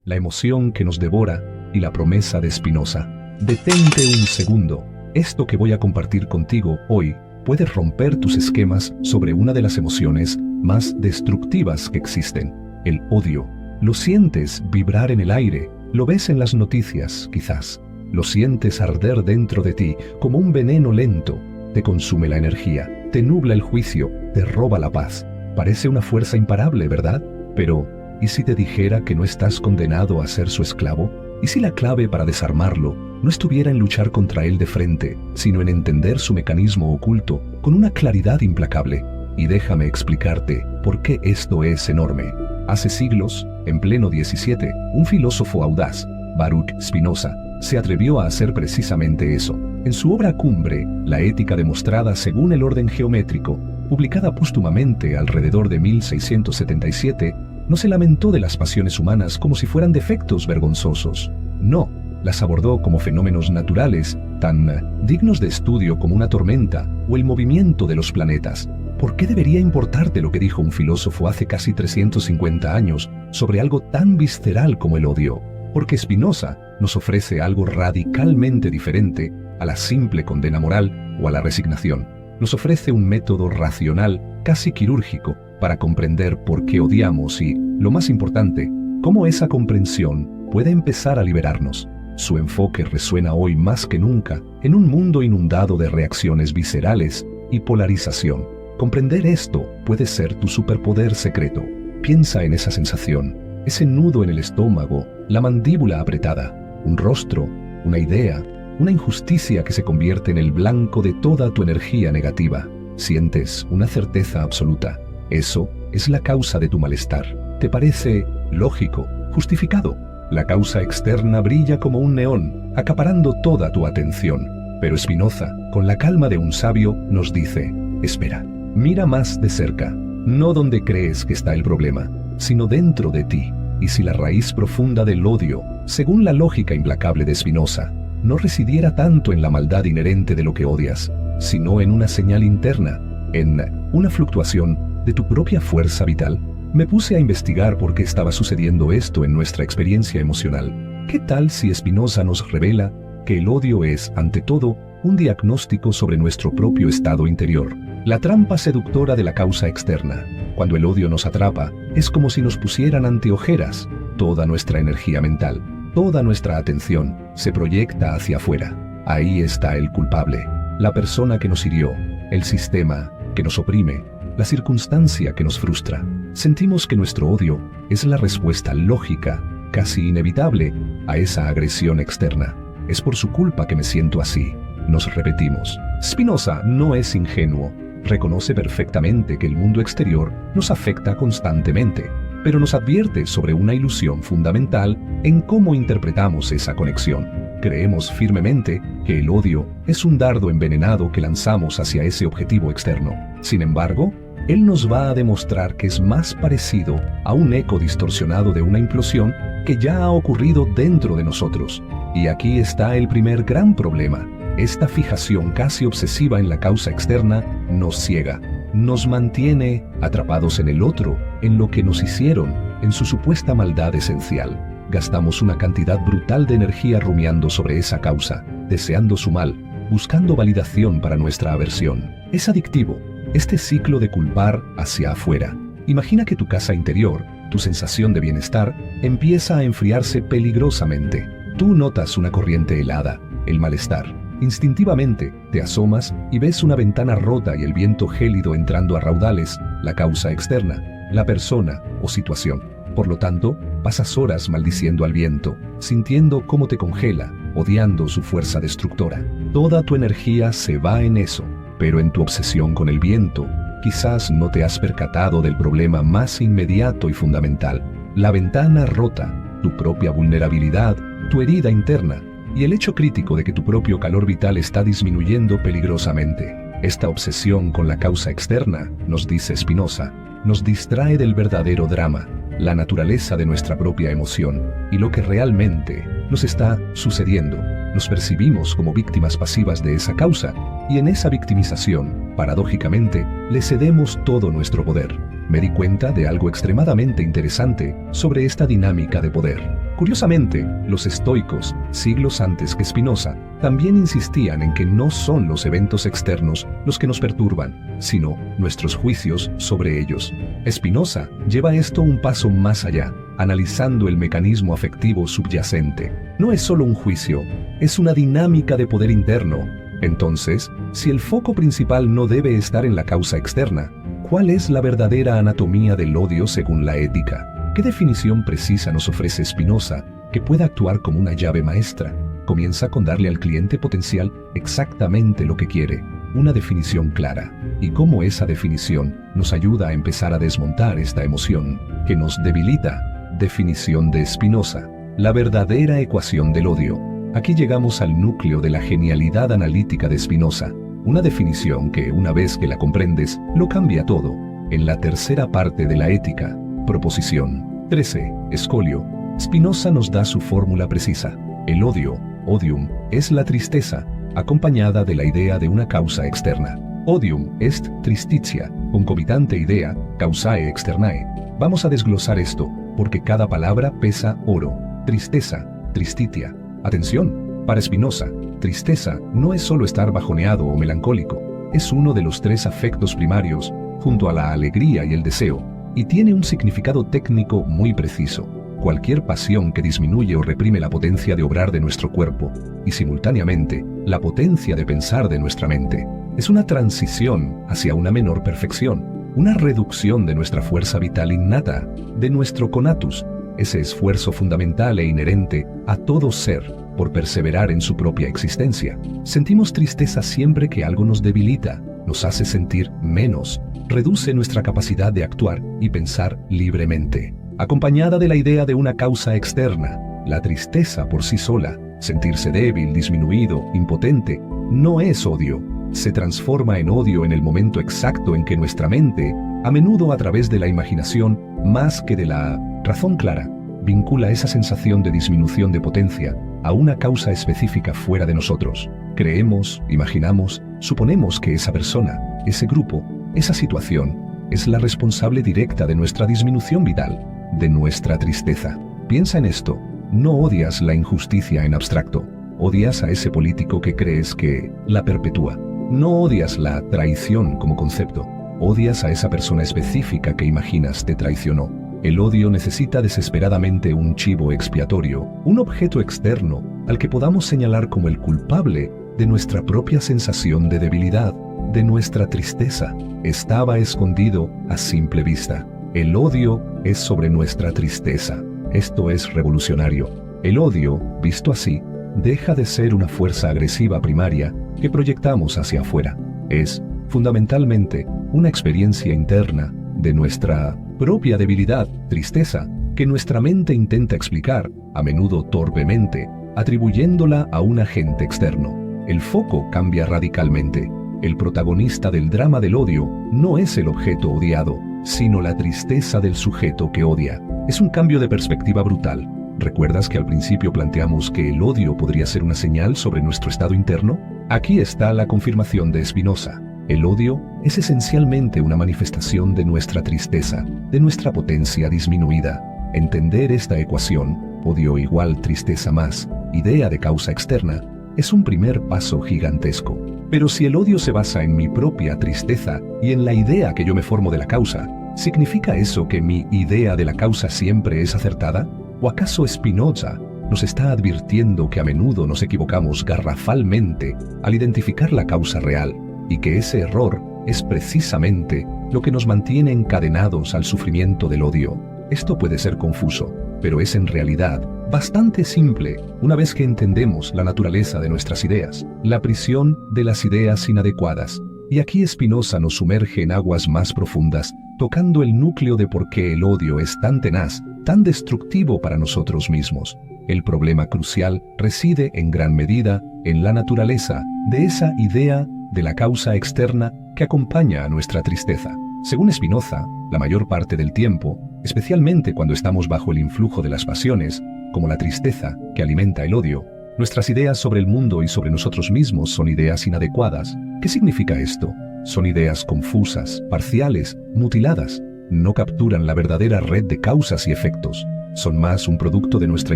la emoción que nos devora y la promesa de Spinoza. Detente un segundo. Esto que voy a compartir contigo hoy puede romper tus esquemas sobre una de las emociones más destructivas que existen, el odio. Lo sientes vibrar en el aire, lo ves en las noticias, quizás. Lo sientes arder dentro de ti como un veneno lento. Te consume la energía, te nubla el juicio, te roba la paz. Parece una fuerza imparable, ¿verdad? Pero, ¿y si te dijera que no estás condenado a ser su esclavo? ¿Y si la clave para desarmarlo no estuviera en luchar contra él de frente, sino en entender su mecanismo oculto con una claridad implacable? Y déjame explicarte por qué esto es enorme. Hace siglos, en pleno 17, un filósofo audaz, Baruch Spinoza, se atrevió a hacer precisamente eso. En su obra cumbre, La ética demostrada según el orden geométrico, publicada póstumamente alrededor de 1677, no se lamentó de las pasiones humanas como si fueran defectos vergonzosos. No, las abordó como fenómenos naturales, tan dignos de estudio como una tormenta o el movimiento de los planetas. ¿Por qué debería importarte lo que dijo un filósofo hace casi 350 años sobre algo tan visceral como el odio? Porque Spinoza nos ofrece algo radicalmente diferente a la simple condena moral o a la resignación. Nos ofrece un método racional, casi quirúrgico, para comprender por qué odiamos y, lo más importante, cómo esa comprensión puede empezar a liberarnos. Su enfoque resuena hoy más que nunca en un mundo inundado de reacciones viscerales y polarización. Comprender esto puede ser tu superpoder secreto. Piensa en esa sensación, ese nudo en el estómago, la mandíbula apretada, un rostro, una idea, una injusticia que se convierte en el blanco de toda tu energía negativa. Sientes una certeza absoluta. Eso es la causa de tu malestar. ¿Te parece lógico, justificado? La causa externa brilla como un neón, acaparando toda tu atención. Pero Spinoza, con la calma de un sabio, nos dice: espera, mira más de cerca, no donde crees que está el problema, sino dentro de ti. Y si la raíz profunda del odio, según la lógica implacable de Spinoza, no residiera tanto en la maldad inherente de lo que odias, sino en una señal interna, en una fluctuación de tu propia fuerza vital. Me puse a investigar por qué estaba sucediendo esto en nuestra experiencia emocional. ¿Qué tal si Spinoza nos revela que el odio es, ante todo, un diagnóstico sobre nuestro propio estado interior? La trampa seductora de la causa externa. Cuando el odio nos atrapa, es como si nos pusieran anteojeras. Toda nuestra energía mental, toda nuestra atención se proyecta hacia afuera. Ahí está el culpable, la persona que nos hirió, el sistema que nos oprime, la circunstancia que nos frustra. Sentimos que nuestro odio es la respuesta lógica, casi inevitable, a esa agresión externa. Es por su culpa que me siento así, nos repetimos. Spinoza no es ingenuo. Reconoce perfectamente que el mundo exterior nos afecta constantemente, pero nos advierte sobre una ilusión fundamental en cómo interpretamos esa conexión. Creemos firmemente que el odio es un dardo envenenado que lanzamos hacia ese objetivo externo. Sin embargo, él nos va a demostrar que es más parecido a un eco distorsionado de una implosión que ya ha ocurrido dentro de nosotros. Y aquí está el primer gran problema. Esta fijación casi obsesiva en la causa externa nos ciega, nos mantiene atrapados en el otro, en lo que nos hicieron, en su supuesta maldad esencial. Gastamos una cantidad brutal de energía rumiando sobre esa causa, deseando su mal, buscando validación para nuestra aversión. Es adictivo, este ciclo de culpar hacia afuera. Imagina que tu casa interior, tu sensación de bienestar, empieza a enfriarse peligrosamente. Tú notas una corriente helada, el malestar. Instintivamente te asomas y ves una ventana rota y el viento gélido entrando a raudales, la causa externa, la persona o situación. Por lo tanto, pasas horas maldiciendo al viento, sintiendo cómo te congela, odiando su fuerza destructora. Toda tu energía se va en eso, pero en tu obsesión con el viento, quizás no te has percatado del problema más inmediato y fundamental: la ventana rota, tu propia vulnerabilidad, tu herida interna, y el hecho crítico de que tu propio calor vital está disminuyendo peligrosamente. Esta obsesión con la causa externa, nos dice Spinoza, nos distrae del verdadero drama, la naturaleza de nuestra propia emoción y lo que realmente nos está sucediendo. Nos percibimos como víctimas pasivas de esa causa y en esa victimización, paradójicamente, le cedemos todo nuestro poder. Me di cuenta de algo extremadamente interesante sobre esta dinámica de poder. Curiosamente, los estoicos, siglos antes que Spinoza, también insistían en que no son los eventos externos los que nos perturban, sino nuestros juicios sobre ellos. Spinoza lleva esto un paso más allá, analizando el mecanismo afectivo subyacente. No es solo un juicio, es una dinámica de poder interno. Entonces, si el foco principal no debe estar en la causa externa, ¿cuál es la verdadera anatomía del odio según la ética? ¿Qué definición precisa nos ofrece Spinoza que pueda actuar como una llave maestra? Comienza con darle al cliente potencial exactamente lo que quiere, una definición clara, y cómo esa definición nos ayuda a empezar a desmontar esta emoción que nos debilita. Definición de Spinoza: la verdadera ecuación del odio. Aquí llegamos al núcleo de la genialidad analítica de Spinoza, una definición que, una vez que la comprendes, lo cambia todo. En la tercera parte de la ética, proposición 13, escolio, Spinoza nos da su fórmula precisa. El odio, odium, es la tristeza, acompañada de la idea de una causa externa. Odium est tristitia, concomitante idea, causae externae. Vamos a desglosar esto, porque cada palabra pesa oro. Tristeza, tristitia. Atención, para Spinoza, tristeza no es solo estar bajoneado o melancólico, es uno de los tres afectos primarios, junto a la alegría y el deseo, y tiene un significado técnico muy preciso. Cualquier pasión que disminuye o reprime la potencia de obrar de nuestro cuerpo, y simultáneamente, la potencia de pensar de nuestra mente. Es una transición hacia una menor perfección, una reducción de nuestra fuerza vital innata, de nuestro conatus, ese esfuerzo fundamental e inherente a todo ser por perseverar en su propia existencia. Sentimos tristeza siempre que algo nos debilita, nos hace sentir menos, reduce nuestra capacidad de actuar y pensar libremente. Acompañada de la idea de una causa externa, la tristeza por sí sola, sentirse débil, disminuido, impotente, no es odio. Se transforma en odio en el momento exacto en que nuestra mente, a menudo a través de la imaginación, más que de la razón clara, vincula esa sensación de disminución de potencia a una causa específica fuera de nosotros. Creemos, imaginamos, suponemos que esa persona, ese grupo, esa situación, es la responsable directa de nuestra disminución vital, de nuestra tristeza. Piensa en esto, no odias la injusticia en abstracto, odias a ese político que crees que la perpetúa. No odias la traición como concepto, odias a esa persona específica que imaginas te traicionó. El odio necesita desesperadamente un chivo expiatorio, un objeto externo al que podamos señalar como el culpable de nuestra propia sensación de debilidad, de nuestra tristeza. Estaba escondido a simple vista. El odio es sobre nuestra tristeza. Esto es revolucionario. El odio, visto así, deja de ser una fuerza agresiva primaria que proyectamos hacia afuera. Es, fundamentalmente, una experiencia interna de nuestra propia debilidad, tristeza, que nuestra mente intenta explicar, a menudo torpemente, atribuyéndola a un agente externo. El foco cambia radicalmente. El protagonista del drama del odio no es el objeto odiado, sino la tristeza del sujeto que odia. Es un cambio de perspectiva brutal. ¿Recuerdas que al principio planteamos que el odio podría ser una señal sobre nuestro estado interno? Aquí está la confirmación de Spinoza. El odio es esencialmente una manifestación de nuestra tristeza, de nuestra potencia disminuida. Entender esta ecuación, odio igual tristeza más, idea de causa externa, es un primer paso gigantesco. Pero si el odio se basa en mi propia tristeza y en la idea que yo me formo de la causa, ¿significa eso que mi idea de la causa siempre es acertada? ¿O acaso Spinoza nos está advirtiendo que a menudo nos equivocamos garrafalmente al identificar la causa real, y que ese error es precisamente lo que nos mantiene encadenados al sufrimiento del odio? Esto puede ser confuso, pero es en realidad bastante simple una vez que entendemos la naturaleza de nuestras ideas, la prisión de las ideas inadecuadas. Y aquí Spinoza nos sumerge en aguas más profundas, tocando el núcleo de por qué el odio es tan tenaz, tan destructivo para nosotros mismos. El problema crucial reside en gran medida en la naturaleza de esa idea de la causa externa que acompaña a nuestra tristeza. Según Spinoza, la mayor parte del tiempo, especialmente cuando estamos bajo el influjo de las pasiones, como la tristeza que alimenta el odio, nuestras ideas sobre el mundo y sobre nosotros mismos son ideas inadecuadas. ¿Qué significa esto? Son ideas confusas, parciales, mutiladas. No capturan la verdadera red de causas y efectos. son más un producto de nuestra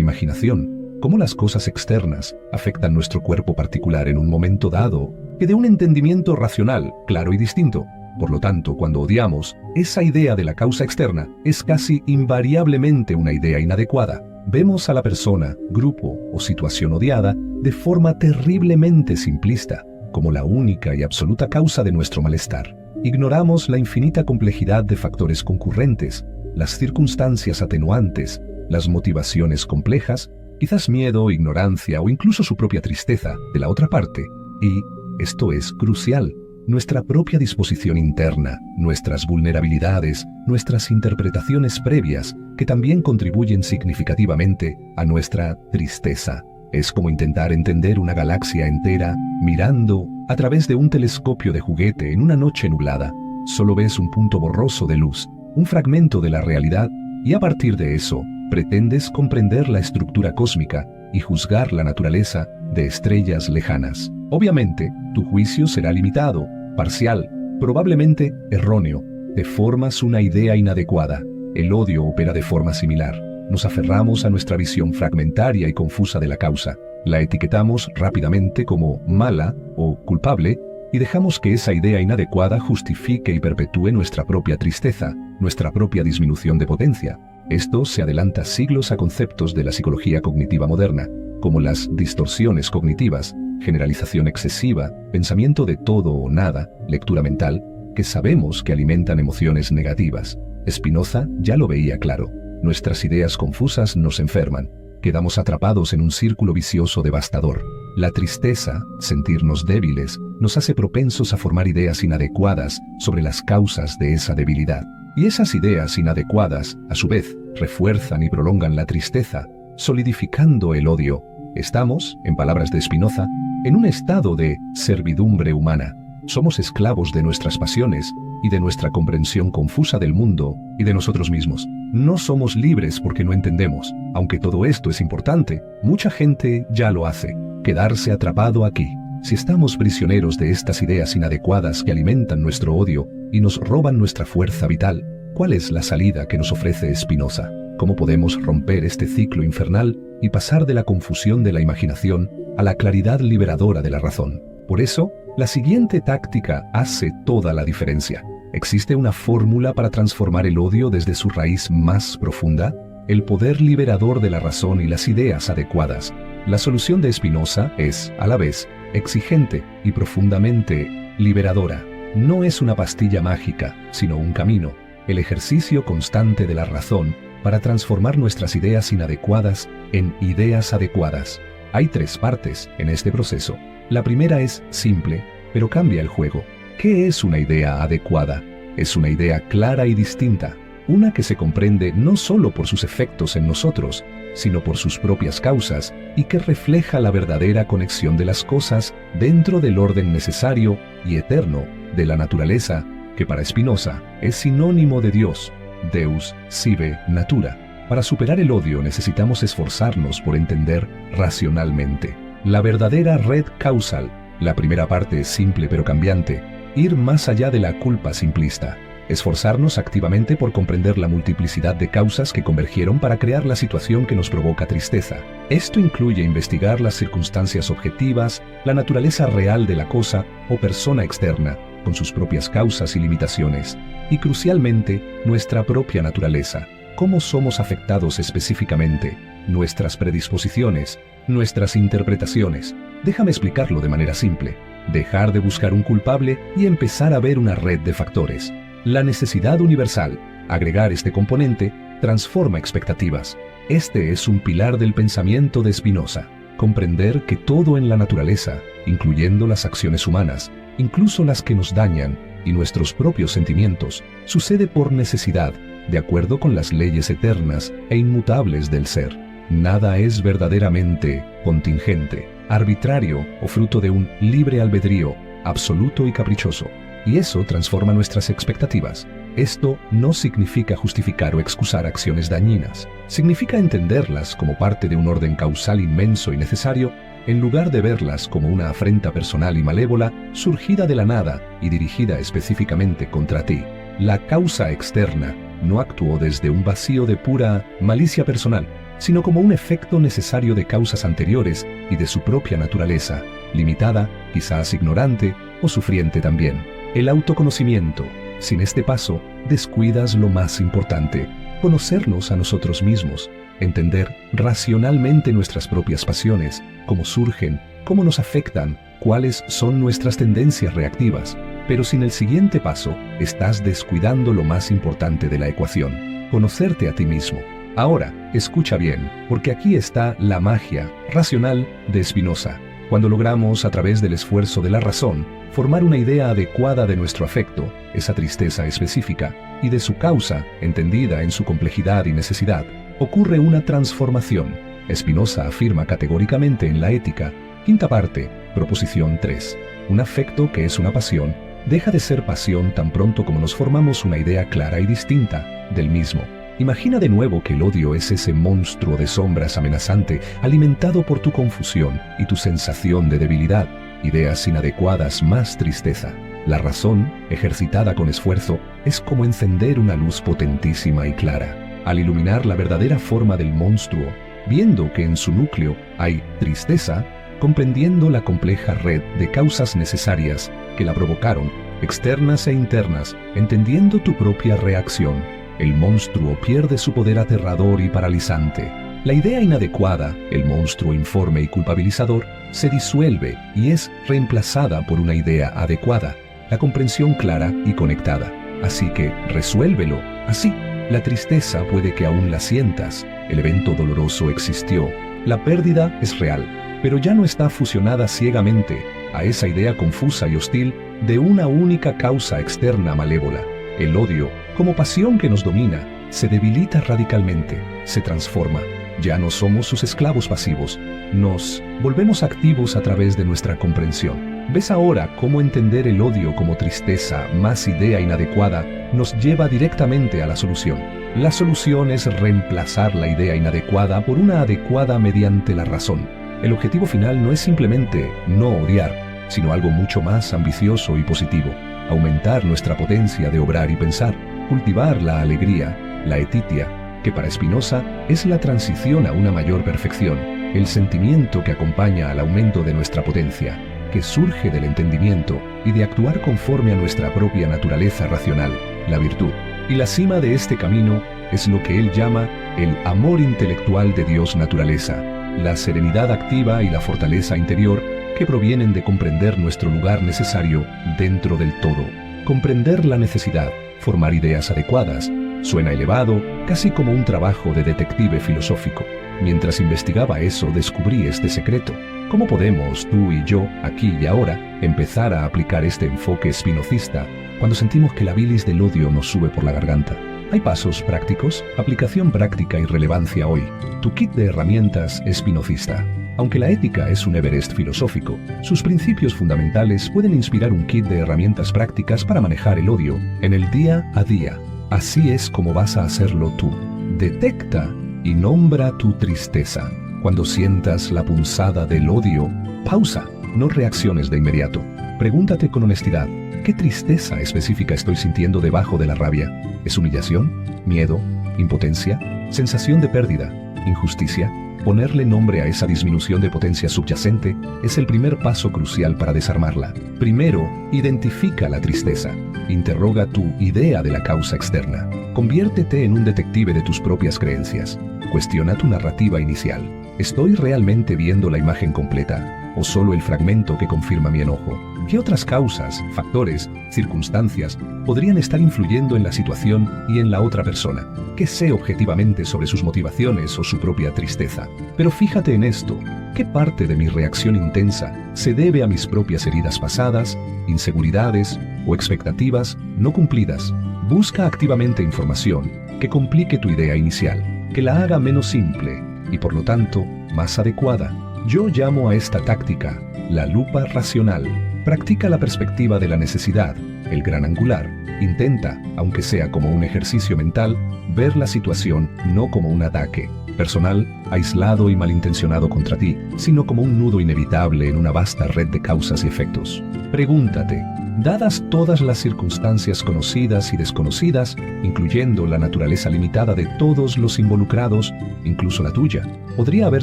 imaginación, cómo las cosas externas afectan nuestro cuerpo particular en un momento dado, que de un entendimiento racional, claro y distinto. Por lo tanto, cuando odiamos, esa idea de la causa externa es casi invariablemente una idea inadecuada. Vemos a la persona, grupo o situación odiada de forma terriblemente simplista, como la única y absoluta causa de nuestro malestar. Ignoramos la infinita complejidad de factores concurrentes, las circunstancias atenuantes, las motivaciones complejas, quizás miedo, ignorancia o incluso su propia tristeza de la otra parte. Y, esto es crucial, nuestra propia disposición interna, nuestras vulnerabilidades, nuestras interpretaciones previas, que también contribuyen significativamente a nuestra tristeza. Es como intentar entender una galaxia entera mirando a través de un telescopio de juguete en una noche nublada. Solo ves un punto borroso de luz, un fragmento de la realidad, y a partir de eso, pretendes comprender la estructura cósmica y juzgar la naturaleza de estrellas lejanas. Obviamente, tu juicio será limitado, parcial, probablemente erróneo. Te formas una idea inadecuada. El odio opera de forma similar. Nos aferramos a nuestra visión fragmentaria y confusa de la causa. La etiquetamos rápidamente como mala o culpable y dejamos que esa idea inadecuada justifique y perpetúe nuestra propia tristeza, nuestra propia disminución de potencia. Esto se adelanta siglos a conceptos de la psicología cognitiva moderna, como las distorsiones cognitivas, generalización excesiva, pensamiento de todo o nada, lectura mental, que sabemos que alimentan emociones negativas. Spinoza ya lo veía claro. Nuestras ideas confusas nos enferman. Quedamos atrapados en un círculo vicioso devastador. La tristeza, sentirnos débiles, nos hace propensos a formar ideas inadecuadas sobre las causas de esa debilidad. Y esas ideas inadecuadas, a su vez, refuerzan y prolongan la tristeza, solidificando el odio. Estamos, en palabras de Spinoza, en un estado de servidumbre humana. Somos esclavos de nuestras pasiones y de nuestra comprensión confusa del mundo y de nosotros mismos. No somos libres porque no entendemos. Aunque todo esto es importante, mucha gente ya lo hace. Quedarse atrapado aquí. Si estamos prisioneros de estas ideas inadecuadas que alimentan nuestro odio y nos roban nuestra fuerza vital, ¿cuál es la salida que nos ofrece Spinoza? ¿Cómo podemos romper este ciclo infernal y pasar de la confusión de la imaginación a la claridad liberadora de la razón? Por eso, la siguiente táctica hace toda la diferencia. ¿Existe una fórmula para transformar el odio desde su raíz más profunda? El poder liberador de la razón y las ideas adecuadas. La solución de Spinoza es, a la vez, exigente y profundamente liberadora. No es una pastilla mágica, sino un camino, el ejercicio constante de la razón para transformar nuestras ideas inadecuadas en ideas adecuadas. Hay 3 partes en este proceso. La primera es simple, pero cambia el juego. ¿Qué es una idea adecuada? Es una idea clara y distinta, una que se comprende no solo por sus efectos en nosotros, sino por sus propias causas y que refleja la verdadera conexión de las cosas dentro del orden necesario y eterno de la naturaleza, que para Spinoza es sinónimo de Dios, Deus sive natura. Para superar el odio necesitamos esforzarnos por entender racionalmente la verdadera red causal. La primera parte es simple pero cambiante, ir más allá de la culpa simplista. Esforzarnos activamente por comprender la multiplicidad de causas que convergieron para crear la situación que nos provoca tristeza. Esto incluye investigar las circunstancias objetivas, la naturaleza real de la cosa o persona externa, con sus propias causas y limitaciones, y crucialmente, nuestra propia naturaleza. ¿Cómo somos afectados específicamente? Nuestras predisposiciones, nuestras interpretaciones. Déjame explicarlo de manera simple. Dejar de buscar un culpable y empezar a ver una red de factores. La necesidad universal, agregar este componente, transforma expectativas. Este es un pilar del pensamiento de Spinoza. Comprender que todo en la naturaleza, incluyendo las acciones humanas, incluso las que nos dañan, y nuestros propios sentimientos, sucede por necesidad, de acuerdo con las leyes eternas e inmutables del ser. Nada es verdaderamente contingente, arbitrario o fruto de un libre albedrío, absoluto y caprichoso. Y eso transforma nuestras expectativas. Esto no significa justificar o excusar acciones dañinas. Significa entenderlas como parte de un orden causal inmenso y necesario, en lugar de verlas como una afrenta personal y malévola, surgida de la nada y dirigida específicamente contra ti. La causa externa no actuó desde un vacío de pura malicia personal, sino como un efecto necesario de causas anteriores y de su propia naturaleza, limitada, quizás ignorante o sufriente también. El autoconocimiento. Sin este paso, descuidas lo más importante: conocernos a nosotros mismos, entender racionalmente nuestras propias pasiones, cómo surgen, cómo nos afectan, cuáles son nuestras tendencias reactivas. Pero sin el siguiente paso, estás descuidando lo más importante de la ecuación: conocerte a ti mismo. Ahora, escucha bien, porque aquí está la magia racional de Spinoza. Cuando logramos, a través del esfuerzo de la razón, formar una idea adecuada de nuestro afecto, esa tristeza específica, y de su causa, entendida en su complejidad y necesidad, ocurre una transformación. Spinoza afirma categóricamente en la Ética, quinta parte, proposición 3. Un afecto que es una pasión, deja de ser pasión tan pronto como nos formamos una idea clara y distinta del mismo. Imagina de nuevo que el odio es ese monstruo de sombras amenazante, alimentado por tu confusión y tu sensación de debilidad. Ideas inadecuadas, más tristeza. La razón, ejercitada con esfuerzo, es como encender una luz potentísima y clara. Al iluminar la verdadera forma del monstruo, viendo que en su núcleo hay tristeza, comprendiendo la compleja red de causas necesarias que la provocaron, externas e internas, entendiendo tu propia reacción, el monstruo pierde su poder aterrador y paralizante. La idea inadecuada, el monstruo informe y culpabilizador, se disuelve y es reemplazada por una idea adecuada, la comprensión clara y conectada. Así que resuélvelo. Así, la tristeza puede que aún la sientas, el evento doloroso existió, la pérdida es real, pero ya no está fusionada ciegamente a esa idea confusa y hostil de una única causa externa malévola. El odio, como pasión que nos domina, se debilita radicalmente, se transforma. Ya no somos sus esclavos pasivos, nos volvemos activos a través de nuestra comprensión. ¿Ves ahora cómo entender el odio como tristeza más idea inadecuada nos lleva directamente a la solución? La solución es reemplazar la idea inadecuada por una adecuada mediante la razón. El objetivo final no es simplemente no odiar, sino algo mucho más ambicioso y positivo: aumentar nuestra potencia de obrar y pensar, cultivar la alegría, la etitia, que para Spinoza es la transición a una mayor perfección, el sentimiento que acompaña al aumento de nuestra potencia, que surge del entendimiento y de actuar conforme a nuestra propia naturaleza racional, la virtud. Y la cima de este camino es lo que él llama el amor intelectual de Dios naturaleza, la serenidad activa y la fortaleza interior que provienen de comprender nuestro lugar necesario dentro del todo. Comprender la necesidad, formar ideas adecuadas, suena elevado, casi como un trabajo de detective filosófico. Mientras investigaba eso, descubrí este secreto. ¿Cómo podemos, tú y yo, aquí y ahora, empezar a aplicar este enfoque spinocista cuando sentimos que la bilis del odio nos sube por la garganta? Hay pasos prácticos, aplicación práctica y relevancia hoy. Tu kit de herramientas spinocista. Aunque la ética es un Everest filosófico, sus principios fundamentales pueden inspirar un kit de herramientas prácticas para manejar el odio en el día a día. Así es como vas a hacerlo tú. Detecta y nombra tu tristeza. Cuando sientas la punzada del odio, pausa, no reacciones de inmediato. Pregúntate con honestidad: ¿qué tristeza específica estoy sintiendo debajo de la rabia? ¿Es humillación? ¿Miedo? ¿Impotencia? ¿Sensación de pérdida? ¿Injusticia? Ponerle nombre a esa disminución de potencia subyacente es el primer paso crucial para desarmarla. Primero, identifica la tristeza. Interroga tu idea de la causa externa. Conviértete en un detective de tus propias creencias. Cuestiona tu narrativa inicial. ¿Estoy realmente viendo la imagen completa o solo el fragmento que confirma mi enojo? ¿Qué otras causas, factores, circunstancias podrían estar influyendo en la situación y en la otra persona? ¿Qué sé objetivamente sobre sus motivaciones o su propia tristeza? Pero fíjate en esto: ¿qué parte de mi reacción intensa se debe a mis propias heridas pasadas, inseguridades o expectativas no cumplidas? Busca activamente información que complique tu idea inicial, que la haga menos simple y por lo tanto más adecuada. Yo llamo a esta táctica la lupa racional. Practica la perspectiva de la necesidad, el gran angular. Intenta, aunque sea como un ejercicio mental, ver la situación no como un ataque personal, aislado y malintencionado contra ti, sino como un nudo inevitable en una vasta red de causas y efectos. Pregúntate: Dadas todas las circunstancias conocidas y desconocidas, incluyendo la naturaleza limitada de todos los involucrados, incluso la tuya, ¿podría haber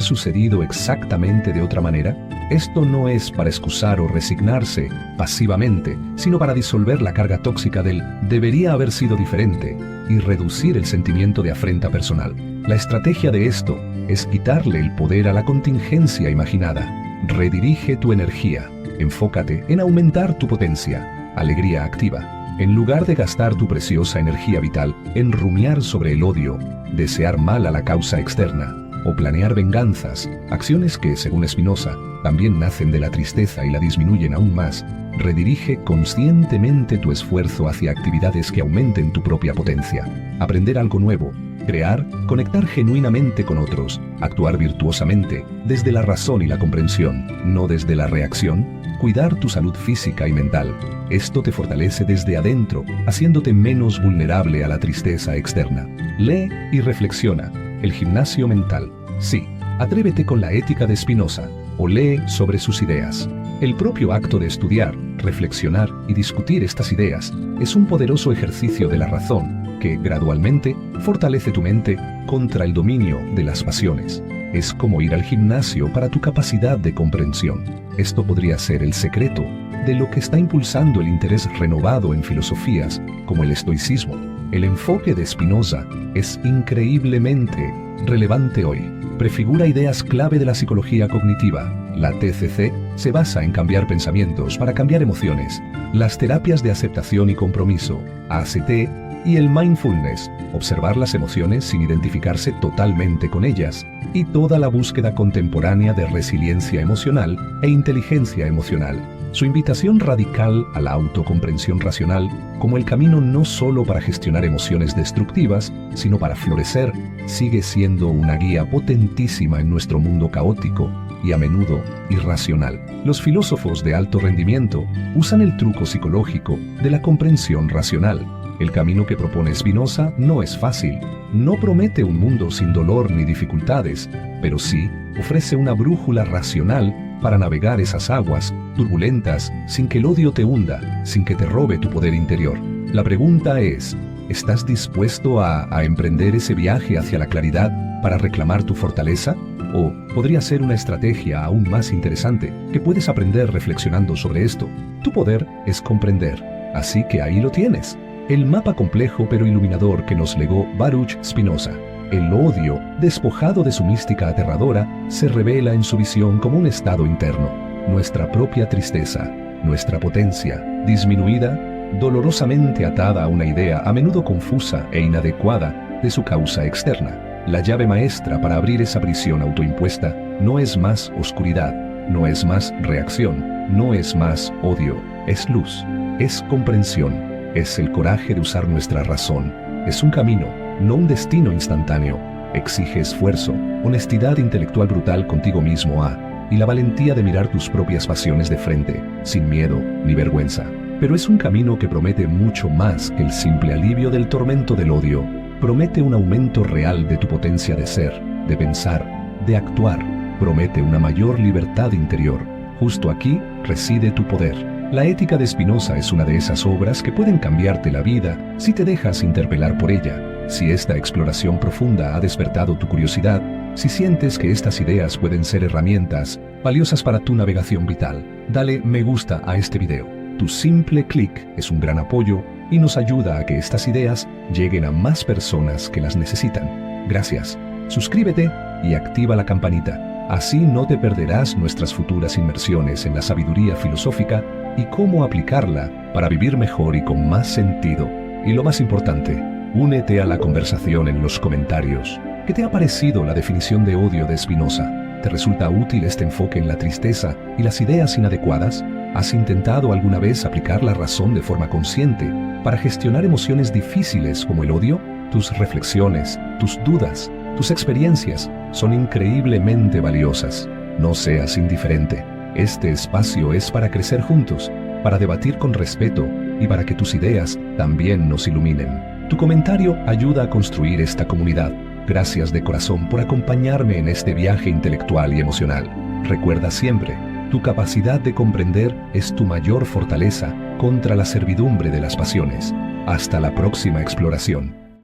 sucedido exactamente de otra manera? Esto no es para excusar o resignarse pasivamente, sino para disolver la carga tóxica del debería haber sido diferente y reducir el sentimiento de afrenta personal. La estrategia de esto es quitarle el poder a la contingencia imaginada. Redirige tu energía. Enfócate en aumentar tu potencia, alegría activa, en lugar de gastar tu preciosa energía vital en rumiar sobre el odio, desear mal a la causa externa o planear venganzas, acciones que, según Spinoza, también nacen de la tristeza y la disminuyen aún más. Redirige conscientemente tu esfuerzo hacia actividades que aumenten tu propia potencia. Aprender algo nuevo, crear, conectar genuinamente con otros, actuar virtuosamente, desde la razón y la comprensión, no desde la reacción, cuidar tu salud física y mental. Esto te fortalece desde adentro, haciéndote menos vulnerable a la tristeza externa. Lee y reflexiona. El gimnasio mental. Sí, atrévete con la ética de Spinoza, o lee sobre sus ideas. El propio acto de estudiar, reflexionar y discutir estas ideas es un poderoso ejercicio de la razón que, gradualmente, fortalece tu mente contra el dominio de las pasiones. Es como ir al gimnasio para tu capacidad de comprensión. Esto podría ser el secreto de lo que está impulsando el interés renovado en filosofías como el estoicismo. El enfoque de Spinoza es increíblemente relevante hoy. Prefigura ideas clave de la psicología cognitiva. La TCC se basa en cambiar pensamientos para cambiar emociones. Las terapias de aceptación y compromiso, ACT, y el mindfulness, observar las emociones sin identificarse totalmente con ellas, y toda la búsqueda contemporánea de resiliencia emocional e inteligencia emocional. Su invitación radical a la autocomprensión racional como el camino no solo para gestionar emociones destructivas, sino para florecer, sigue siendo una guía potentísima en nuestro mundo caótico y a menudo irracional. Los filósofos de alto rendimiento usan el truco psicológico de la comprensión racional. El camino que propone Spinoza no es fácil, no promete un mundo sin dolor ni dificultades, pero sí ofrece una brújula racional para navegar esas aguas turbulentas sin que el odio te hunda, sin que te robe tu poder interior. La pregunta es, ¿estás dispuesto a emprender ese viaje hacia la claridad para reclamar tu fortaleza? O podría ser una estrategia aún más interesante que puedes aprender reflexionando sobre esto. Tu poder es comprender, así que ahí lo tienes. El mapa complejo pero iluminador que nos legó Baruch Spinoza. El odio, despojado de su mística aterradora, se revela en su visión como un estado interno. Nuestra propia tristeza, nuestra potencia, disminuida, dolorosamente atada a una idea a menudo confusa e inadecuada de su causa externa. La llave maestra para abrir esa prisión autoimpuesta no es más oscuridad, no es más reacción, no es más odio, es luz, es comprensión, es el coraje de usar nuestra razón, es un camino, no un destino instantáneo. Exige esfuerzo, honestidad intelectual brutal contigo mismo y la valentía de mirar tus propias pasiones de frente, sin miedo ni vergüenza. Pero es un camino que promete mucho más que el simple alivio del tormento del odio. Promete un aumento real de tu potencia de ser, de pensar, de actuar. Promete una mayor libertad interior. Justo aquí reside tu poder. La ética de Spinoza es una de esas obras que pueden cambiarte la vida si te dejas interpelar por ella. Si esta exploración profunda ha despertado tu curiosidad, si sientes que estas ideas pueden ser herramientas valiosas para tu navegación vital, dale me gusta a este video. Tu simple clic es un gran apoyo y nos ayuda a que estas ideas lleguen a más personas que las necesitan. Gracias. Suscríbete y activa la campanita. Así no te perderás nuestras futuras inmersiones en la sabiduría filosófica y cómo aplicarla para vivir mejor y con más sentido. Y lo más importante, únete a la conversación en los comentarios. ¿Qué te ha parecido la definición de odio de Spinoza? ¿Te resulta útil este enfoque en la tristeza y las ideas inadecuadas? ¿Has intentado alguna vez aplicar la razón de forma consciente para gestionar emociones difíciles como el odio? Tus reflexiones, tus dudas, tus experiencias son increíblemente valiosas. No seas indiferente. Este espacio es para crecer juntos, para debatir con respeto y para que tus ideas también nos iluminen. Tu comentario ayuda a construir esta comunidad. Gracias de corazón por acompañarme en este viaje intelectual y emocional. Recuerda siempre, Tu capacidad de comprender es tu mayor fortaleza contra la servidumbre de las pasiones. Hasta la próxima exploración.